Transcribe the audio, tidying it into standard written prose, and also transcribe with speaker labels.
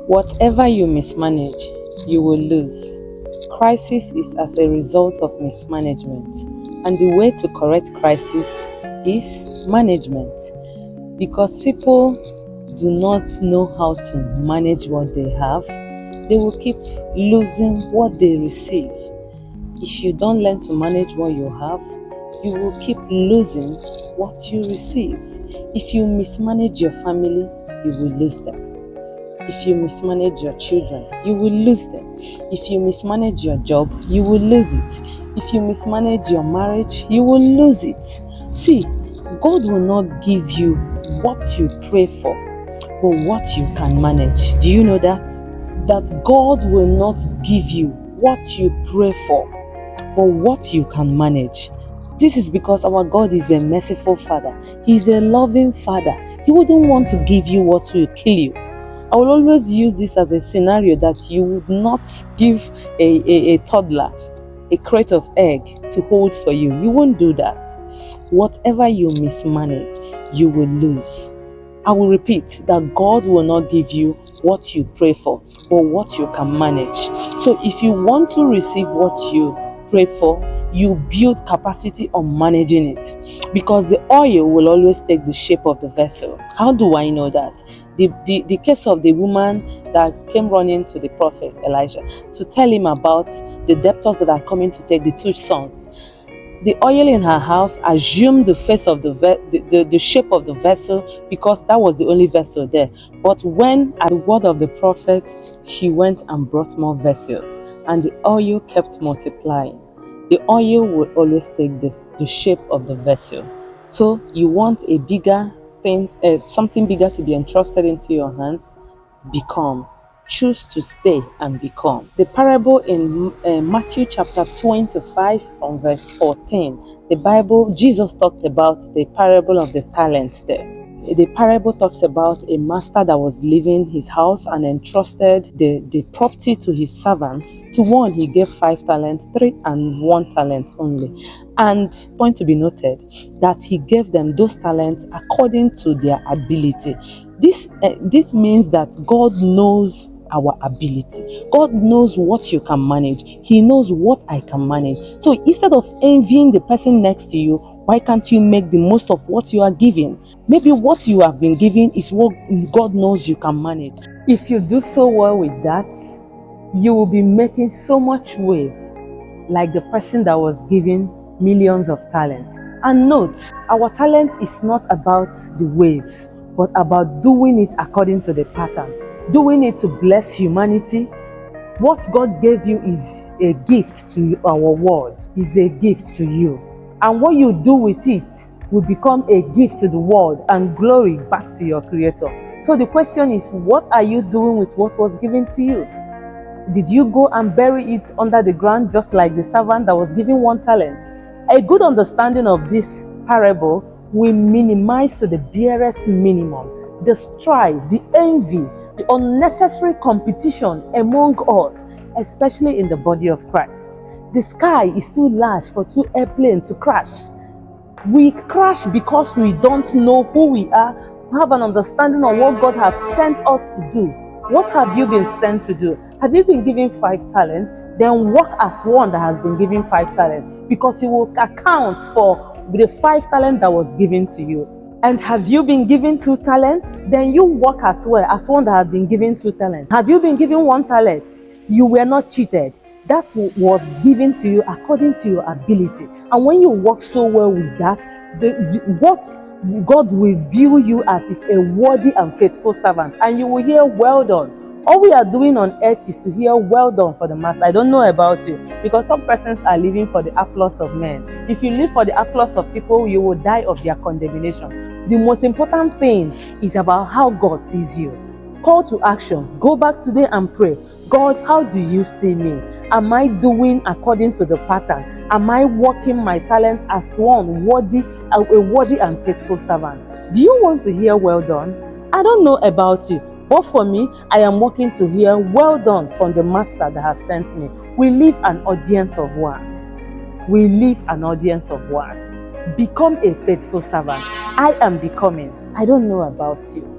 Speaker 1: Whatever you mismanage, you will lose. Crisis is as a result of mismanagement, and the way to correct crisis is management. Because people do not know how to manage what they have, they will keep losing what they receive. If you don't learn to manage what you have, you will keep losing what you receive. If you mismanage your family, you will lose them. If you mismanage your children, you will lose them. If you mismanage your job, you will lose it. If you mismanage your marriage, you will lose it. See, God will not give you what you pray for, but what you can manage. Do you know that? That God will not give you what you pray for, but what you can manage. This is because our God is a merciful Father. He's a loving Father. He wouldn't want to give you what will kill you. I will always use this as a scenario that you would not give a toddler a crate of egg to hold for you. You won't do that. Whatever you mismanage, you will lose. I will repeat that God will not give you what you pray for, but what you can manage. So if you want to receive what you pray for, you build capacity on managing it, because the oil will always take the shape of the vessel. How do I know that? The case of the woman that came running to the prophet Elijah to tell him about the debtors that are coming to take the 2 sons. The oil in her house assumed the face of the shape of the vessel, because that was the only vessel there. But when at the word of the prophet, she went and brought more vessels, and the oil kept multiplying. The oil will always take the shape of the vessel. So you want a bigger thing, something bigger to be entrusted into your hands, become. Choose to stay and become. The parable in Matthew chapter 25 from verse 14, the Bible, Jesus talked about the parable of the talents there. The parable talks about a master that was leaving his house and entrusted the property to his servants. To one, he gave 5 talents, 3 and 1 talent only. And point to be noted that he gave them those talents according to their ability. This means that God knows our ability. God knows what you can manage. He knows what I can manage. So instead of envying the person next to you, why can't you make the most of what you are given? Maybe what you have been given is what God knows you can manage. If you do so well with that, you will be making so much wave, like the person that was given millions of talents. And note, our talent is not about the waves, but about doing it according to the pattern, doing it to bless humanity. What God gave you is a gift to our world, is a gift to you. And what you do with it will become a gift to the world and glory back to your Creator. So the question is, what are you doing with what was given to you? Did you go and bury it under the ground just like the servant that was given 1 talent? A good understanding of this parable will minimize to the barest minimum the strife, the envy, the unnecessary competition among us, especially in the body of Christ. The sky is too large for 2 airplanes to crash. We crash because we don't know who we are, have an understanding of what God has sent us to do. What have you been sent to do? Have you been given 5 talents? Then walk as one that has been given 5 talents, because He will account for the 5 talents that was given to you. And have you been given 2 talents? Then you walk as well as one that has been given 2 talents. Have you been given 1 talent? You were not cheated. That was given to you according to your ability. And when you work so well with that, what God will view you as is a worthy and faithful servant. And you will hear, well done. All we are doing on earth is to hear, well done for the master. I don't know about you, because some persons are living for the applause of men. If you live for the applause of people, you will die of their condemnation. The most important thing is about how God sees you. Call to action. Go back today and pray. God, how do you see me? Am I doing according to the pattern? Am I working my talent as one worthy, a worthy and faithful servant? Do you want to hear well done? I don't know about you, but for me, I am working to hear well done from the master that has sent me. We live an audience of one. We live an audience of one. Become a faithful servant. I am becoming. I don't know about you.